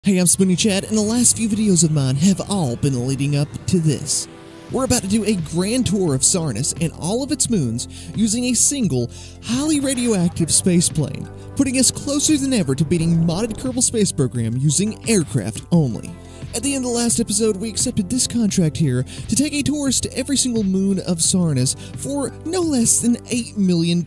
Hey, I'm Smooneychad, and the last few videos of mine have all been leading up to this. We're about to do a grand tour of SARNUS and all of its moons using a single, highly radioactive spaceplane, putting us closer than ever to beating modded Kerbal space program using aircraft only. At the end of the last episode, we accepted this contract here to take a tourist to every single moon of SARNUS for no less than $8 million.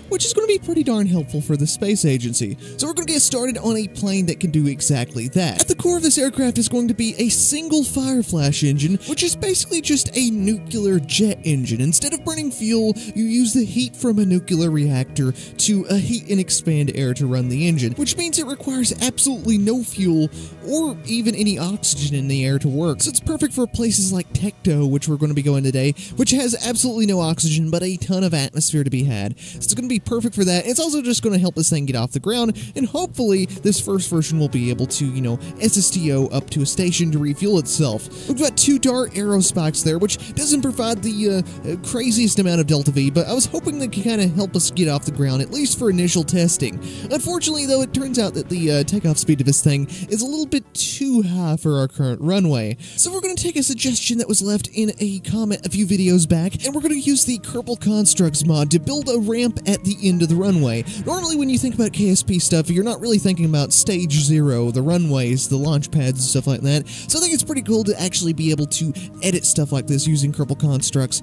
Which is going to be pretty darn helpful for the space agency. So we're going to get started on a plane that can do exactly that. At the core of this aircraft is going to be a single fire flash engine, which is basically just a nuclear jet engine. Instead of burning fuel, you use the heat from a nuclear reactor to heat and expand air to run the engine, which means it requires absolutely no fuel or even any oxygen in the air to work. So it's perfect for places like Tekto, which we're going to be going today, which has absolutely no oxygen but a ton of atmosphere to be had. So it's going to be perfect for that. It's also just going to help this thing get off the ground, and hopefully this first version will be able to, SSTO up to a station to refuel itself. We've got two Dart arrow spikes there, which doesn't provide the craziest amount of Delta V, but I was hoping that could kind of help us get off the ground, at least for initial testing. Unfortunately, though, it turns out that the takeoff speed of this thing is a little bit too high for our current runway. So we're going to take a suggestion that was left in a comment a few videos back, and we're going to use the Kerbal Konstructs mod to build a ramp at the end of the runway. Normally when you think about KSP stuff, you're not really thinking about stage 0, the runways, the launch pads, and stuff like that. So I think it's pretty cool to actually be able to edit stuff like this using Kerbal Konstructs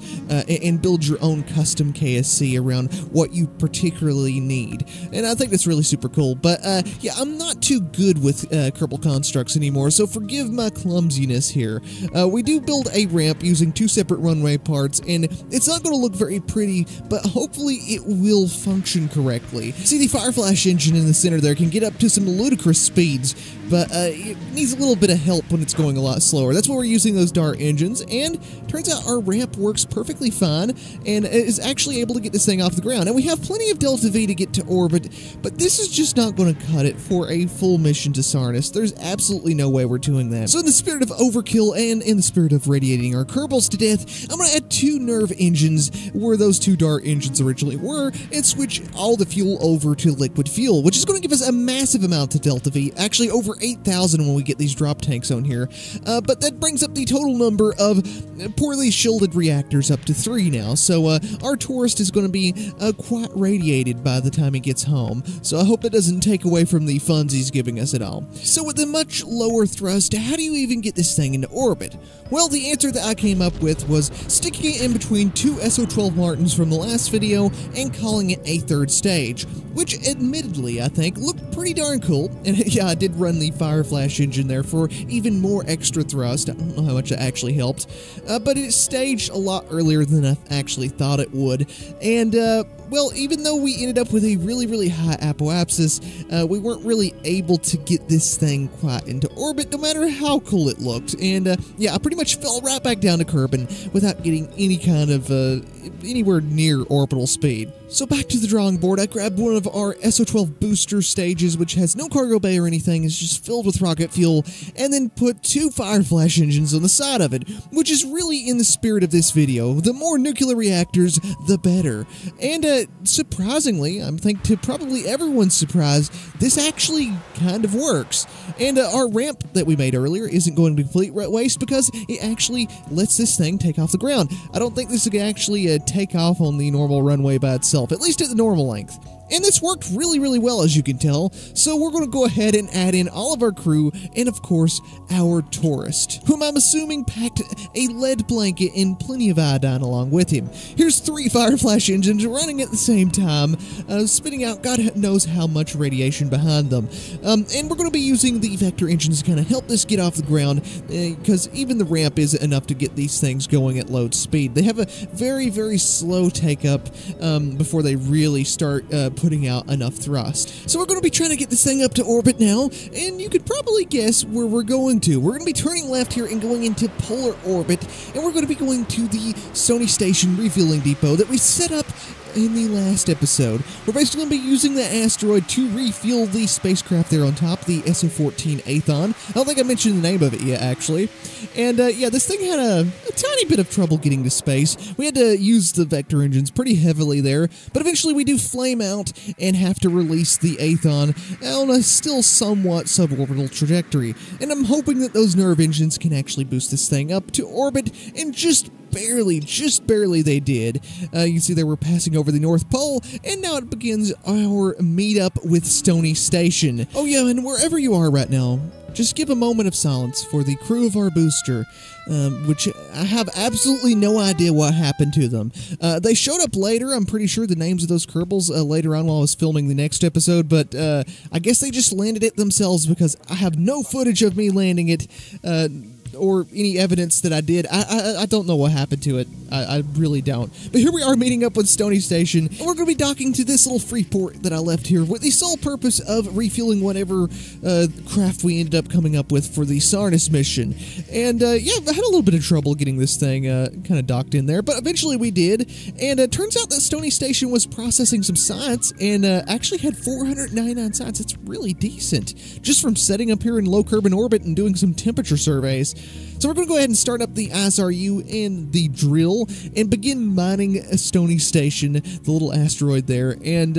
and build your own custom KSC around what you particularly need. And I think that's really super cool. But yeah, I'm not too good with Kerbal Konstructs anymore, so forgive my clumsiness here. We do build a ramp using two separate runway parts, and it's not going to look very pretty, but hopefully it will function correctly. See, the fire flash engine in the center there can get up to some ludicrous speeds, but it needs a little bit of help when it's going a lot slower. That's why we're using those Dart engines, and turns out our ramp works perfectly fine and is actually able to get this thing off the ground. And we have plenty of Delta V to get to orbit, but this is just not going to cut it for a full mission to SARNUS. There's absolutely no way we're doing that. So in the spirit of overkill and in the spirit of radiating our Kerbals to death, I'm going to add two Nerve engines where those two Dart engines originally were and switch all the fuel over to liquid fuel, which is going to give us a massive amount of Delta V, actually over 8,000 when we get these drop tanks on here, but that brings up the total number of poorly shielded reactors up to 3 now, so our tourist is going to be quite radiated by the time he gets home, so I hope that doesn't take away from the funds he's giving us at all. So with a much lower thrust, how do you even get this thing into orbit? Well, the answer that I came up with was sticking it in between two SO-12 Martins from the last video and calling it a third stage, which admittedly I think looked pretty darn cool. And yeah, I did run the fire flash engine there for even more extra thrust. I don't know how much that actually helped, but it staged a lot earlier than I actually thought it would. And well, even though we ended up with a really high apoapsis, we weren't really able to get this thing quite into orbit, no matter how cool it looked. And yeah, I pretty much fell right back down to Kerbin without getting any kind of anywhere near orbital speed. So back to the drawing board, I grabbed one of our SO-12 booster stages, which has no cargo bay or anything, it's just filled with rocket fuel, and then put two fire flash engines on the side of it, which is really in the spirit of this video. The more nuclear reactors, the better. And surprisingly, I think to probably everyone's surprise, this actually kind of works. And our ramp that we made earlier isn't going to be complete waste because it actually lets this thing take off the ground. I don't think this can actually take off on the normal runway by itself, at least at the normal length. And this worked really well, as you can tell, so we're going to go ahead and add in all of our crew and, of course, our tourist, whom I'm assuming packed a lead blanket and plenty of iodine along with him. Here's 3 fire flash engines running at the same time, spitting out God knows how much radiation behind them. And we're going to be using the vector engines to kind of help this get off the ground, because even the ramp isn't enough to get these things going at low speed. They have a very slow take-up before they really start putting out enough thrust. So we're going to be trying to get this thing up to orbit now, and you could probably guess where we're going to. We're going to be turning left here and going into polar orbit, and we're going to be going to the Sony Station refueling depot that we set up in the last episode, we're basically going to be using the asteroid to refuel the spacecraft there on top, the SO-14 Aethon. I don't think I mentioned the name of it yet, actually. And yeah, this thing had a tiny bit of trouble getting to space. We had to use the vector engines pretty heavily there, but eventually we do flame out and have to release the Aethon on a still somewhat suborbital trajectory. And I'm hoping that those nerve engines can actually boost this thing up to orbit, and just barely they did. You can see they were passing over the North Pole, and now it begins our meetup with Stony Station. Oh yeah, and wherever you are right now, just give a moment of silence for the crew of our booster, which I have absolutely no idea what happened to them. They showed up later. I'm pretty sure the names of those Kerbals later on while I was filming the next episode, but I guess they just landed it themselves because I have no footage of me landing it, or any evidence that I did. I don't know what happened to it. I really don't. But here we are meeting up with Stony Station, and we're going to be docking to this little free port that I left here with the sole purpose of refueling whatever craft we ended up coming up with for the SARNUS mission. And yeah, I had a little bit of trouble getting this thing kind of docked in there, but eventually we did. And it turns out that Stony Station was processing some science and actually had 499 science. It's really decent, just from setting up here in low Kerbin orbit and doing some temperature surveys. So we're going to go ahead and start up the ISRU and the drill and begin mining a Stony Station, the little asteroid there, and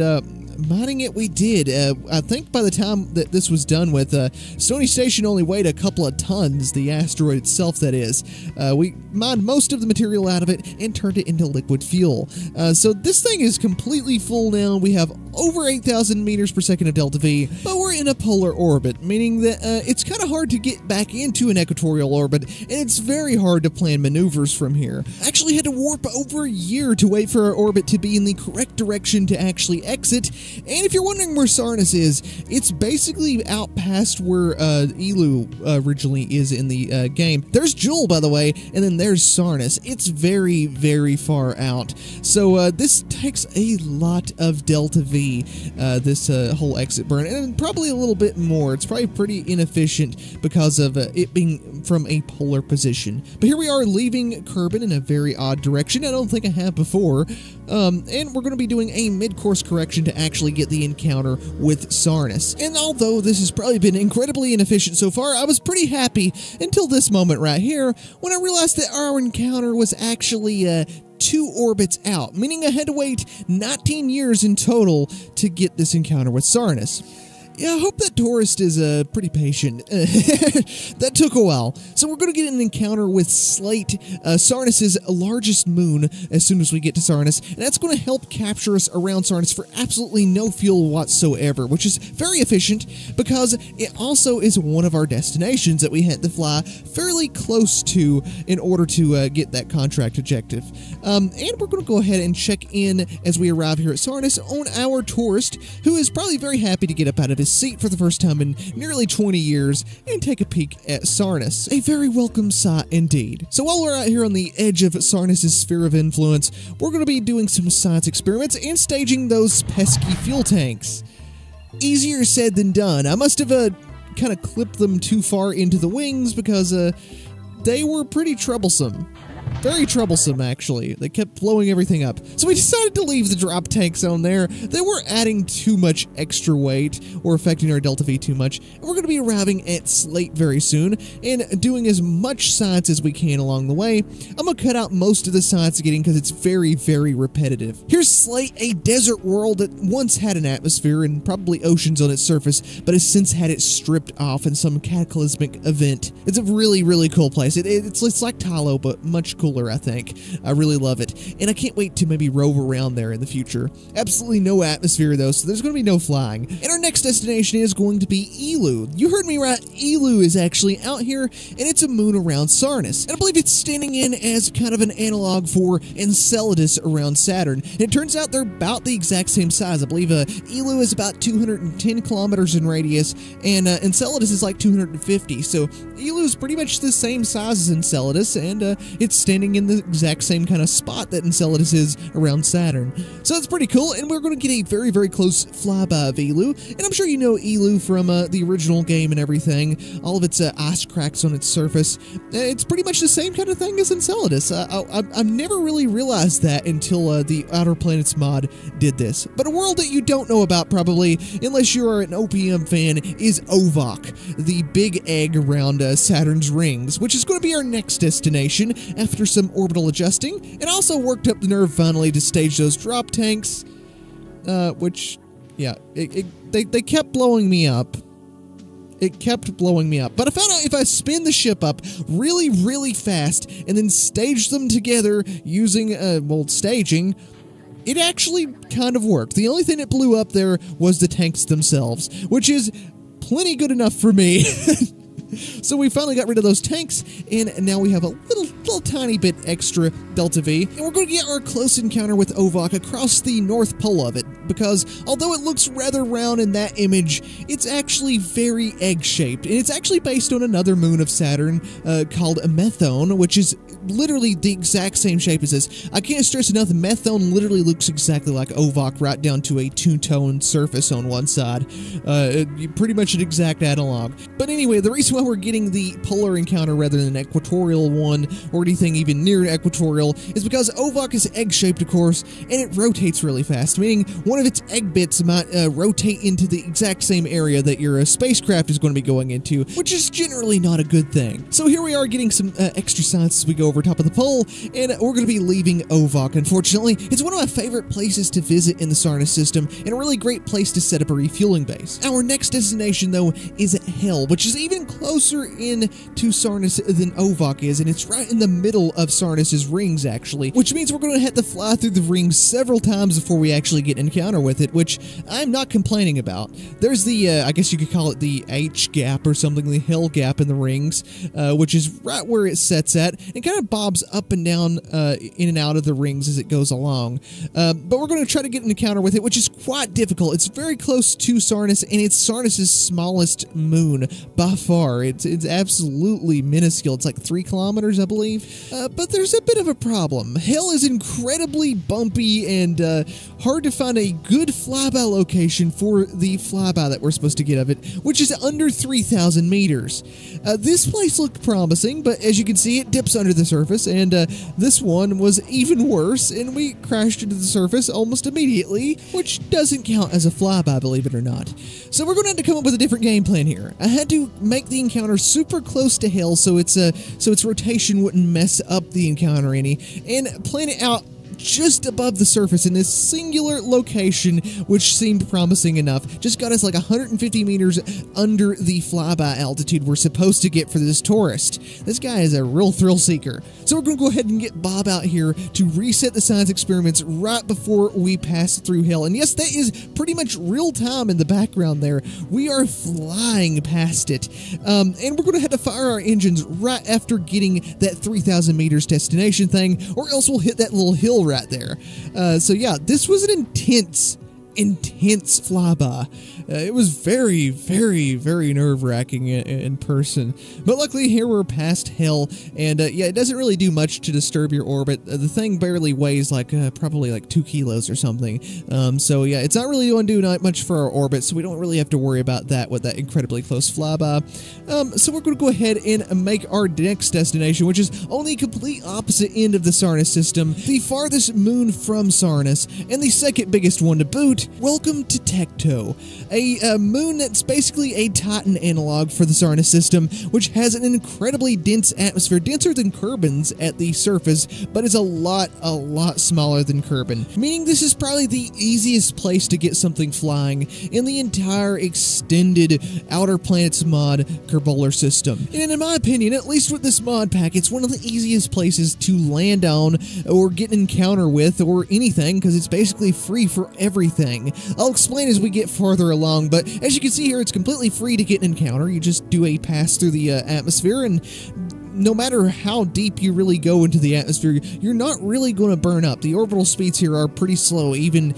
mining it we did. I think by the time that this was done with, Stony Station only weighed a couple of tons, the asteroid itself that is. We mined most of the material out of it and turned it into liquid fuel. So this thing is completely full now. We have over 8,000 meters per second of delta V, but we're in a polar orbit, meaning that it's kind of hard to get back into an equatorial orbit, and it's very hard to plan maneuvers from here. I actually had to warp over a year to wait for our orbit to be in the correct direction to actually exit. And if you're wondering where SARNUS is, it's basically out past where Elu originally is in the game. There's Joule, by the way, and then there's SARNUS. It's very, very far out. So this takes a lot of delta V, this whole exit burn, and probably a little bit more. It's probably pretty inefficient because of it being from a polar position. But here we are leaving Kerbin in a very odd direction. I don't think I have before. And we're going to be doing a mid-course correction to actually get the encounter with SARNUS. And although this has probably been incredibly inefficient so far, I was pretty happy until this moment right here when I realized that our encounter was actually 2 orbits out, meaning I had to wait 19 years in total to get this encounter with SARNUS. Yeah, I hope that tourist is pretty patient. That took a while. So we're going to get an encounter with Slate, SARNUS's largest moon, as soon as we get to SARNUS, and that's going to help capture us around SARNUS for absolutely no fuel whatsoever, which is very efficient because it also is one of our destinations that we had to fly fairly close to in order to get that contract objective. And we're going to go ahead and check in as we arrive here at SARNUS on our tourist, who is probably very happy to get up out of his seat for the first time in nearly 20 years and take a peek at SARNUS. A very welcome sight indeed. So while we're out here on the edge of SARNUS's sphere of influence, we're going to be doing some science experiments and staging those pesky fuel tanks. Easier said than done. I must have kind of clipped them too far into the wings because they were pretty troublesome. Very troublesome, actually. They kept blowing everything up. So we decided to leave the drop tanks on there. They were adding too much extra weight or affecting our delta V too much. And we're going to be arriving at Slate very soon and doing as much science as we can along the way. I'm going to cut out most of the science getting because it's very, very repetitive. Here's Slate, a desert world that once had an atmosphere and probably oceans on its surface, but has since had it stripped off in some cataclysmic event. It's a really, really cool place. It's like Tylo, but much cooler, I think. I really love it, and I can't wait to maybe rove around there in the future. Absolutely no atmosphere, though, so there's going to be no flying. And our next destination is going to be Elu. You heard me right, Elu is actually out here, and it's a moon around SARNUS. And I believe it's standing in as kind of an analog for Enceladus around Saturn. And it turns out they're about the exact same size. I believe Elu is about 210 kilometers in radius, and Enceladus is like 250, so Elu is pretty much the same size as Enceladus, and it's standing landing in the exact same kind of spot that Enceladus is around Saturn. So that's pretty cool, and we're going to get a very, very close flyby of Eeloo, and I'm sure you know Eeloo from the original game and everything, all of its ice cracks on its surface. It's pretty much the same kind of thing as Enceladus. I've never really realized that until the Outer Planets mod did this. But a world that you don't know about probably, unless you are an OPM fan, is Ovok, the big egg around Saturn's rings, which is going to be our next destination after some orbital adjusting, and also worked up the nerve finally to stage those drop tanks, which, yeah, they kept blowing me up. It kept blowing me up. But I found out if I spin the ship up really, really fast and then stage them together using, well, staging, it actually kind of worked. The only thing that blew up there was the tanks themselves, which is plenty good enough for me. So we finally got rid of those tanks, and now we have a little tiny bit extra Delta V, and we're going to get our close encounter with Ovok across the North Pole of it, because although it looks rather round in that image, it's actually very egg-shaped, and it's actually based on another moon of Saturn called Methone, which is literally the exact same shape as this. I can't stress enough, Methone literally looks exactly like Ovok, right down to a two-tone surface on one side. Pretty much an exact analog. But anyway, the reason why we're getting the polar encounter rather than an equatorial one, or anything even near equatorial, is because Ovok is egg-shaped, of course, and it rotates really fast, meaning one of its egg bits might rotate into the exact same area that your spacecraft is going to be going into, which is generally not a good thing. So here we are getting some extra science as we go over top of the pole, and we're going to be leaving Ovok, unfortunately. It's one of my favorite places to visit in the SARNUS system, and a really great place to set up a refueling base. Our next destination, though, is Hale, which is even closer in to SARNUS than Ovok is, and it's right in the middle of SARNUS's rings, actually, which means we're going to have to fly through the rings several times before we actually get an encounter with it, which I'm not complaining about. There's the, I guess you could call it the H gap or something, the Hale gap in the rings, which is right where it sets at, and kind of bobs up and down in and out of the rings as it goes along. But we're going to try to get an encounter with it, which is quite difficult. It's very close to SARNUS, and it's SARNUS's smallest moon by far. It's absolutely minuscule. It's like 3 kilometers, I believe. But there's a bit of a problem. Hale is incredibly bumpy and hard to find a good flyby location for the flyby that we're supposed to get of it, which is under 3,000 meters. This place looked promising, but as you can see, it dips under the surface, and this one was even worse, and we crashed into the surface almost immediately, which doesn't count as a flyby, believe it or not. So we're going to have to come up with a different game plan here. I had to make the encounter super close to Hale so its rotation wouldn't mess up the encounter any, and plan it out just above the surface in this singular location, which seemed promising enough. Just got us like 150 meters under the flyby altitude we're supposed to get for this tourist. This guy is a real thrill seeker. So we're going to go ahead and get Bob out here to reset the science experiments right before we pass through Hale. And yes, that is pretty much real time in the background there. We are flying past it. And we're going to have to fire our engines right after getting that 3,000 meters destination thing, or else we'll hit that little hill right there. So yeah, this was an intense flyby. It was very, very, very nerve-wracking in person. But luckily, here we're past Hale, and yeah, it doesn't really do much to disturb your orbit. The thing barely weighs like probably like 2 kilos or something. So yeah, it's not really going to do much for our orbit, so we don't really have to worry about that with that incredibly close flyby. So we're going to go ahead and make our next destination, which is on the complete opposite end of the SARNUS system, the farthest moon from SARNUS, and the second biggest one to boot. Welcome to Tekto, a moon that's basically a Titan analog for the SARNUS system, which has an incredibly dense atmosphere, denser than Kerbin's at the surface, but is a lot smaller than Kerbin, meaning this is probably the easiest place to get something flying in the entire extended Outer Planets mod Kcalbeloh System. And in my opinion, at least with this mod pack, it's one of the easiest places to land on or get an encounter with or anything, because it's basically free for everything. I'll explain as we get farther along, but as you can see here, it's completely free to get an encounter. You just do a pass through the atmosphere, and no matter how deep you really go into the atmosphere, you're not really going to burn up. The orbital speeds here are pretty slow, even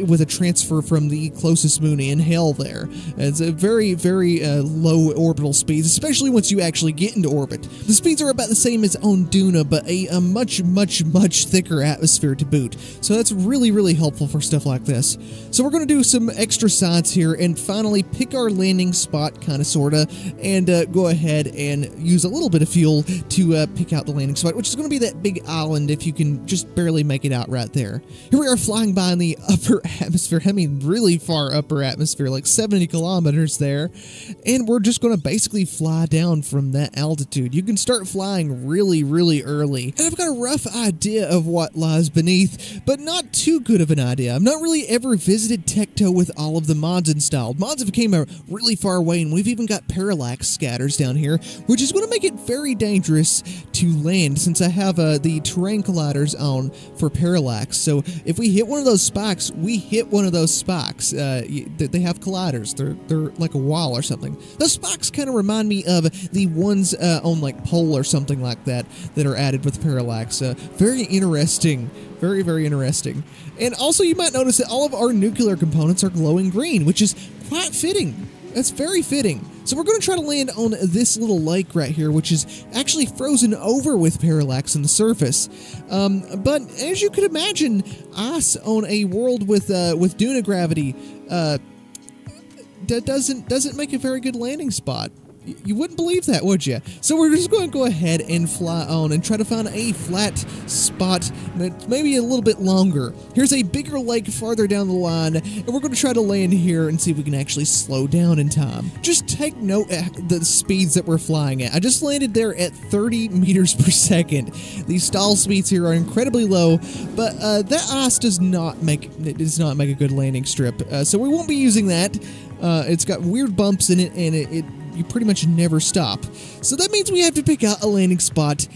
with a transfer from the closest moon in Hale there. It's a very, very low orbital speeds, especially once you actually get into orbit. The speeds are about the same as on Duna, but a much, much, much thicker atmosphere to boot. So that's really, really helpful for stuff like this. So we're going to do some extra science here and finally pick our landing spot, kind of, sort of, and go ahead and use a little bit of fuel to pick out the landing spot, which is going to be that big island if you can just barely make it out right there. Here we are flying by in the upper atmosphere, I mean really far upper atmosphere, like 70 kilometers there, and we're just going to basically fly down from that altitude. You can start flying really, really early, and I've got a rough idea of what lies beneath, but not too good of an idea. I've not really ever visited Tekto with all of the mods installed. Mods have came really far away, and we've even got parallax scatters down here, which is going to make it very dangerous to land since I have the terrain colliders on for parallax. So if we hit one of those spikes, we hit one of those spikes. They have colliders. They're like a wall or something. Those spikes kind of remind me of the ones on like Pole or something like that are added with parallax. Very interesting. Very, very interesting. And also you might notice that all of our nuclear components are glowing green, which is quite fitting. That's very fitting. So we're going to try to land on this little lake right here, which is actually frozen over with parallax in the surface. But as you could imagine, ice on a world with Duna gravity doesn't make a very good landing spot. You wouldn't believe that, would you? So we're just going to go ahead and fly on and try to find a flat spot that's maybe a little bit longer. Here's a bigger lake farther down the line, and we're going to try to land here and see if we can actually slow down in time. Just take note at the speeds that we're flying at. I just landed there at 30 meters per second. These stall speeds here are incredibly low, but that ice does not make a good landing strip. So we won't be using that. It's got weird bumps in it, and you pretty much never stop. So that means we have to pick out a landing spot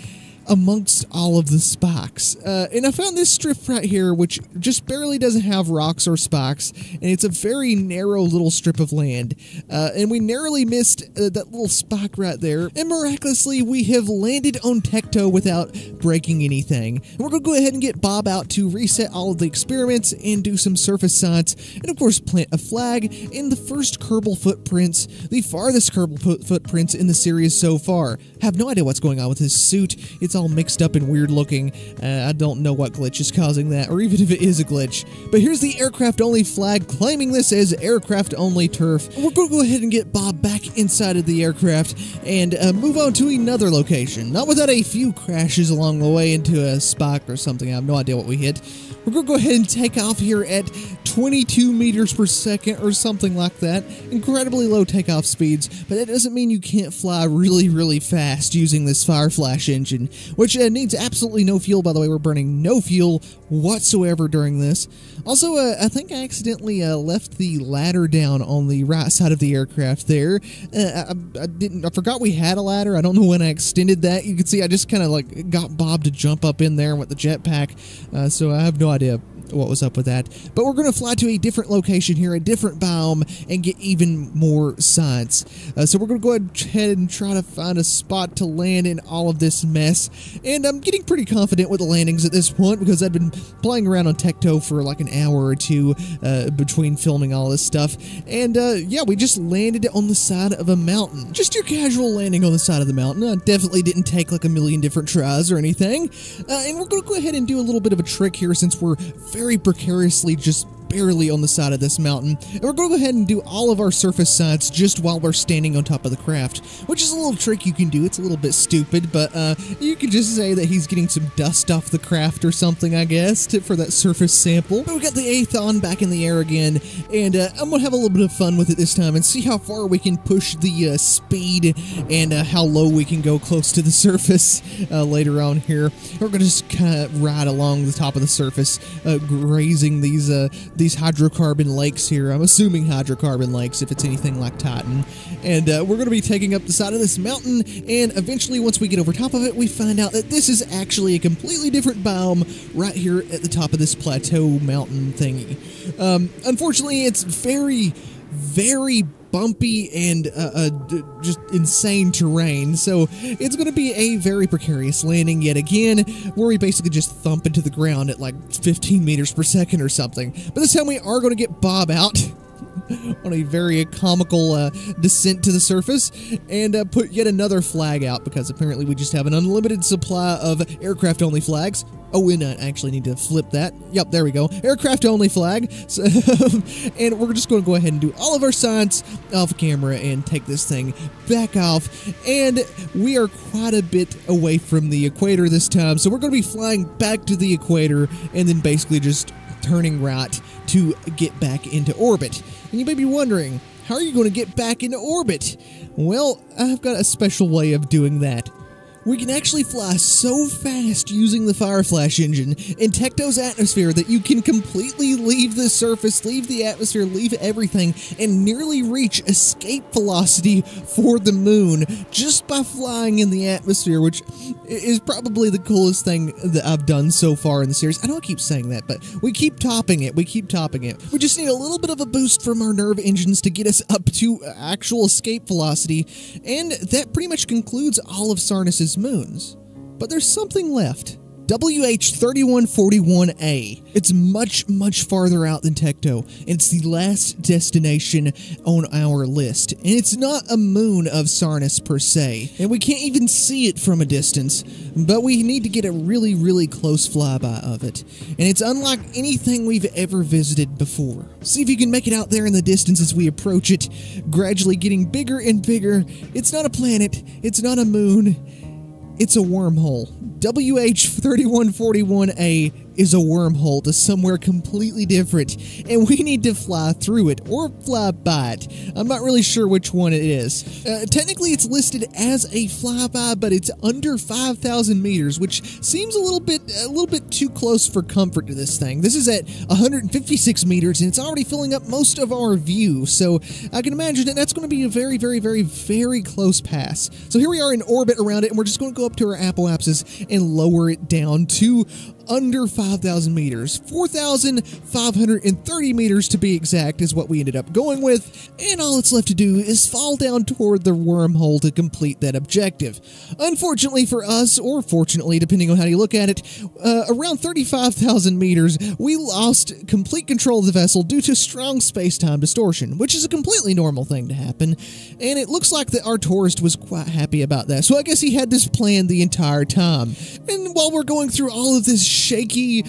amongst all of the spikes. And I found this strip right here, which just barely doesn't have rocks or spikes, and it's a very narrow little strip of land. And we narrowly missed that little spike right there, and miraculously we have landed on Tekto without breaking anything. And we're going to go ahead and get Bob out to reset all of the experiments and do some surface science, and of course plant a flag in the first Kerbal footprints, the farthest Kerbal footprints in the series so far. Have no idea what's going on with his suit. It's all mixed up and weird looking. I don't know what glitch is causing that, or even if it is a glitch. But here's the aircraft only flag claiming this as aircraft only turf. We're going to go ahead and get Bob back inside of the aircraft and move on to another location. Not without a few crashes along the way into a spike or something. I have no idea what we hit. We're going to go ahead and take off here at 22 meters per second or something like that. Incredibly low takeoff speeds, but that doesn't mean you can't fly really, really fast using this Fire Flash engine, which needs absolutely no fuel, by the way. We're burning no fuel whatsoever during this. Also, I think I accidentally left the ladder down on the right side of the aircraft there. I forgot we had a ladder. I don't know when I extended that. You can see I just kind of like got Bob to jump up in there with the jetpack, so I have no idea what was up with that. But we're going to fly to a different location here, a different biome, and get even more science. So we're going to go ahead and try to find a spot to land in all of this mess. And I'm getting pretty confident with the landings at this point because I've been playing around on Tekto for like an hour or two between filming all this stuff. And yeah, we just landed on the side of a mountain. Just your casual landing on the side of the mountain. I definitely didn't take like a million different tries or anything. And we're going to go ahead and do a little bit of a trick here since we're very precariously just barely on the side of this mountain, and we're going to go ahead and do all of our surface science just while we're standing on top of the craft, which is a little trick you can do. It's a little bit stupid, but you could just say that he's getting some dust off the craft or something, I guess, for that surface sample. But we got the Aethon back in the air again, and I'm going to have a little bit of fun with it this time and see how far we can push the speed and how low we can go close to the surface later on here. We're going to just kind of ride along the top of the surface, grazing these hydrocarbon lakes here. I'm assuming hydrocarbon lakes if it's anything like Titan. And we're going to be taking up the side of this mountain, and eventually once we get over top of it, we find out that this is actually a completely different biome right here at the top of this plateau mountain thingy. Unfortunately, it's very, very bumpy and just insane terrain, so it's going to be a very precarious landing yet again, where we basically just thump into the ground at like 15 meters per second or something. But this time we are going to get Bob out on a very comical descent to the surface, and put yet another flag out, because apparently we just have an unlimited supply of aircraft-only flags. Oh, and I actually need to flip that. Yep, there we go. Aircraft-only flag. So, and we're just going to go ahead and do all of our science off camera and take this thing back off. And we are quite a bit away from the equator this time, so we're going to be flying back to the equator and then basically just turning right to get back into orbit. And you may be wondering, how are you going to get back into orbit? Well, I've got a special way of doing that. We can actually fly so fast using the Fireflash engine in Tekto's atmosphere that you can completely leave the surface, leave the atmosphere, leave everything, and nearly reach escape velocity for the moon just by flying in the atmosphere, which is probably the coolest thing that I've done so far in the series. I know I keep saying that, but we keep topping it. We keep topping it. We just need a little bit of a boost from our nerve engines to get us up to actual escape velocity, and that pretty much concludes all of SARNUS's moons. But there's something left. WH3141A. It's much, much farther out than Tekto, and it's the last destination on our list. And it's not a moon of SARNUS per se, and we can't even see it from a distance, but we need to get a really, really close flyby of it. And it's unlike anything we've ever visited before. See if you can make it out there in the distance as we approach it, gradually getting bigger and bigger. It's not a planet, it's not a moon, it's a wormhole. WH3141A is a wormhole to somewhere completely different, and we need to fly through it, or fly by it. I'm not really sure which one it is. Technically, it's listed as a flyby, but it's under 5,000 meters, which seems a little bit too close for comfort to this thing. This is at 156 meters, and it's already filling up most of our view, so I can imagine that that's going to be a very, very, very, very close pass. So here we are in orbit around it, and we're just going to go up to our apoapsis and lower it down to under 5,000 meters. 4,530 meters to be exact is what we ended up going with, and all it's left to do is fall down toward the wormhole to complete that objective. Unfortunately for us, or fortunately, depending on how you look at it, around 35,000 meters, we lost complete control of the vessel due to strong space-time distortion, which is a completely normal thing to happen, and it looks like that our tourist was quite happy about that, so I guess he had this planned the entire time. And while we're going through all of this shaky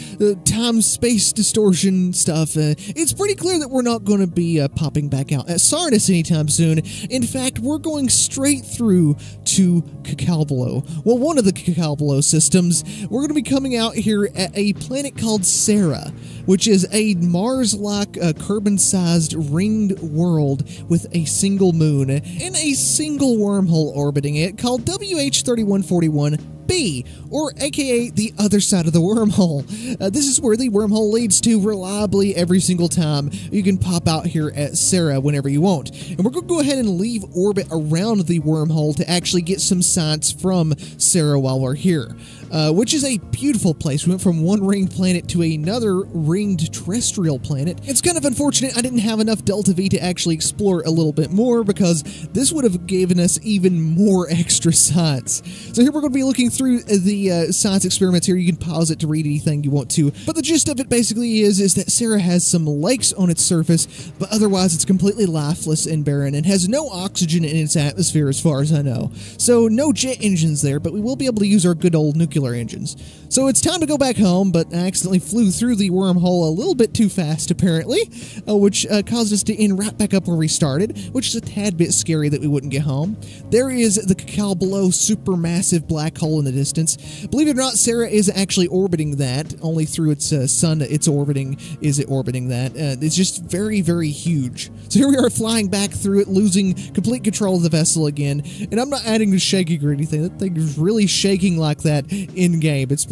time-space distortion stuff, it's pretty clear that we're not going to be popping back out at SARNUS anytime soon. In fact, we're going straight through to Kcalbeloh. Well, one of the Kcalbeloh systems. We're going to be coming out here at a planet called Sarah, which is a Mars-like Kerbin-sized ringed world with a single moon and a single wormhole orbiting it called WH3141B, or aka the other side of the wormhole. This is where the wormhole leads to reliably every single time. You can pop out here at Sarah whenever you want. And we're going to go ahead and leave orbit around the wormhole to actually get some science from Sarah while we're here. Which is a beautiful place. We went from one ringed planet to another ringed terrestrial planet. It's kind of unfortunate I didn't have enough Delta V to actually explore a little bit more, because this would have given us even more extra science. So here we're going to be looking through the science experiments here. You can pause it to read anything you want to. But the gist of it basically is that Sarah has some lakes on its surface, but otherwise it's completely lifeless and barren and has no oxygen in its atmosphere as far as I know. So no jet engines there, but we will be able to use our good old nuclear engines. So it's time to go back home, but I accidentally flew through the wormhole a little bit too fast, apparently, which caused us to end right back up where we started, which is a tad bit scary that we wouldn't get home. There is the Kcalbeloh supermassive black hole in the distance. Believe it or not, Sarah is actually orbiting that. Only through its sun it's orbiting that. It's just very, very huge. So here we are flying back through it, losing complete control of the vessel again, and I'm not adding to shaking or anything. That thing is really shaking like that in game. It's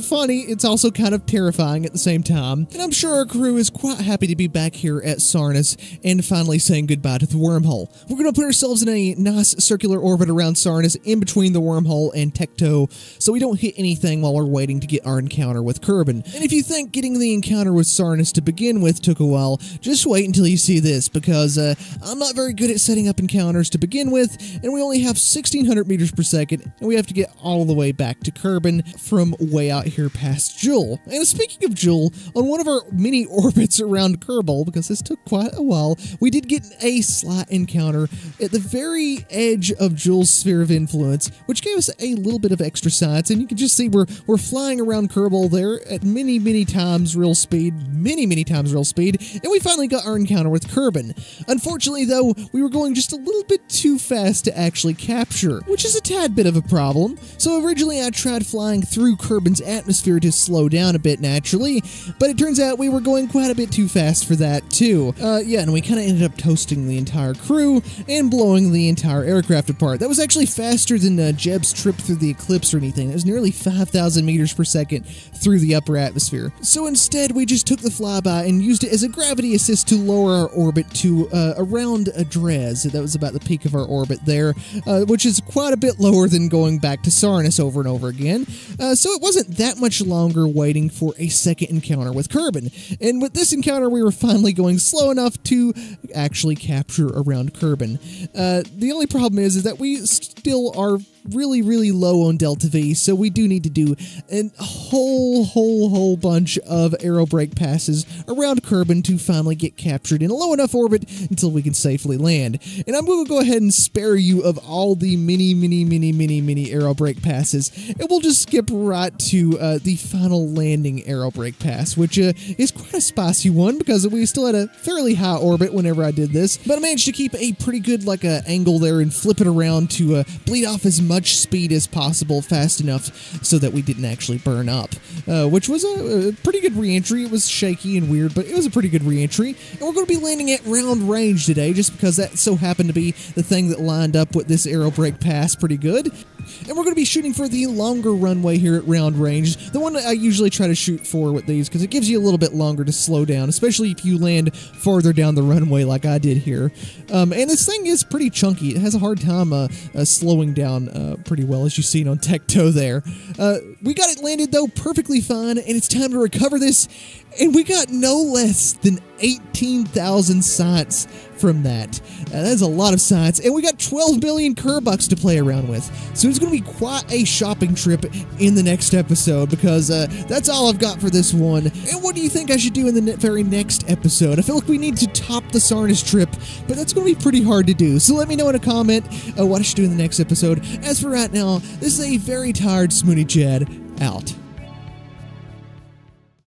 funny. It's also kind of terrifying at the same time. And I'm sure our crew is quite happy to be back here at SARNUS and finally saying goodbye to the wormhole. We're going to put ourselves in a nice circular orbit around SARNUS in between the wormhole and Tekto, so we don't hit anything while we're waiting to get our encounter with Kerbin. And if you think getting the encounter with SARNUS to begin with took a while, just wait until you see this, because I'm not very good at setting up encounters to begin with, and we only have 1600 meters per second, and we have to get all the way back to Kerbin from way out here past Jool. And speaking of Jool, on one of our mini orbits around Kerbal, because this took quite a while, we did get a slight encounter at the very edge of Jool's sphere of influence, which gave us a little bit of extra science, and you can just see we're flying around Kerbal there at many times real speed, many times real speed, and we finally got our encounter with Kerbin. Unfortunately, though, we were going just a little bit too fast to actually capture, which is a tad bit of a problem. So originally I tried flying through Kerbin's atmosphere to slow down a bit naturally, but it turns out we were going quite a bit too fast for that too. Yeah, and we kind of ended up toasting the entire crew and blowing the entire aircraft apart. That was actually faster than Jeb's trip through the eclipse or anything. It was nearly 5,000 meters per second through the upper atmosphere. So instead, we just took the flyby and used it as a gravity assist to lower our orbit to around Adres. That was about the peak of our orbit there, which is quite a bit lower than going back to SARNUS over and over again. So it wasn't that much longer waiting for a second encounter with Kerbin. And with this encounter, we were finally going slow enough to actually capture around Kerbin. The only problem is that we still are really low on Delta V, so we do need to do a whole bunch of aero brake passes around Kerbin to finally get captured in a low enough orbit until we can safely land. And I'm going to go ahead and spare you of all the many aero brake passes, and we'll just skip right to the final landing aero brake pass, which is quite a spicy one because we still had a fairly high orbit whenever I did this, but I managed to keep a pretty good angle there and flip it around to bleed off as much speed as possible fast enough so that we didn't actually burn up, which was a pretty good re-entry. It was shaky and weird, but it was a pretty good re-entry. And we're going to be landing at round range today just because that so happened to be the thing that lined up with this aero brake pass pretty good. And we're going to be shooting for the longer runway here at round range, the one that I usually try to shoot for with these because it gives you a little bit longer to slow down, especially if you land farther down the runway like I did here. And this thing is pretty chunky. It has a hard time slowing down pretty well, as you've seen on Tekto there. We got it landed, though, perfectly fine, and it's time to recover this, and we got no less than 18,000 science from that. That's a lot of science, and we got 12 million Kerbucks to play around with. So it's going to be quite a shopping trip in the next episode, because that's all I've got for this one. And what do you think I should do in the very next episode? I feel like we need to top the SARNUS trip, but that's going to be pretty hard to do. So let me know in a comment what I should do in the next episode. As for right now, this is a very tired Smooneychad out.